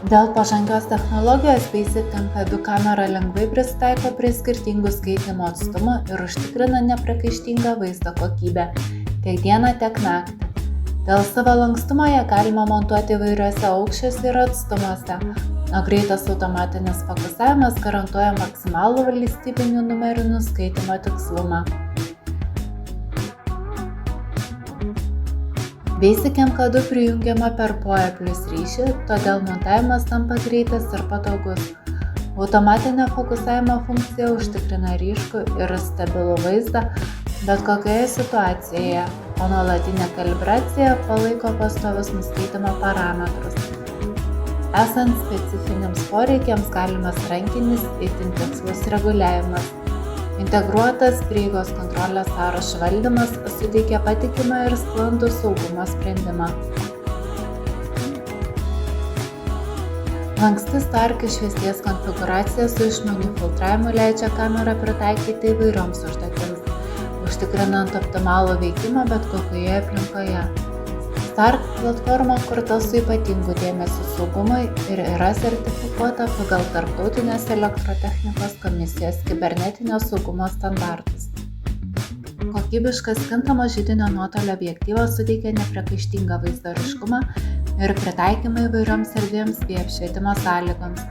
Dėl pažangios technologijos Basecamp Edu kamera lengvai prisitaiko prie skirtingų skaitymo atstumų ir užtikrina nepriekaištingą vaizdo kokybę tiek dieną, tiek naktį. Dėl savo lankstumo ją galima montuoti įvairiuose aukščiuose ir atstumuose, o greitas automatinis fokusavimas garantuoja maksimalų valstybinių numerių nuskaitymo tikslumą. Basecamp Edu prijungiama per PoE Plus ryšį, todėl montavimas tampa greitas ir patogus. Automatinė fokusavimo funkcija užtikrina ryškų ir stabilų vaizdą bet kokioje situacijoje, o nuolatinė kalibracija palaiko pastovius nuskaitymo parametrus. Esant specifiniams poreikiams galimas rankinis itin tikslus reguliavimas. Integruotas prieigos kontrolės sąrašo valdymas suteikia patikimą ir sklandų saugumo sprendimą. Lanksti Stark išvesties konfigūracija su išmaniu filtravimu leidžia kamerą pritaikyti įvairioms užduotims, užtikrinant optimalų veikimą bet kokioje aplinkoje. Stark platforma kurta su ypatingu dėmesiu saugumui ir yra sertifikuota pagal Tarptautinės elektrotechnikos komisijos kibernetinio saugumo standartus. Kokybiškas kintamo židinio nuotolio objektyvas suteikia nepriekaištingą vaizdo ryškumą ir pritaikymą įvairioms erdvėms bei apšvietimo sąlygoms.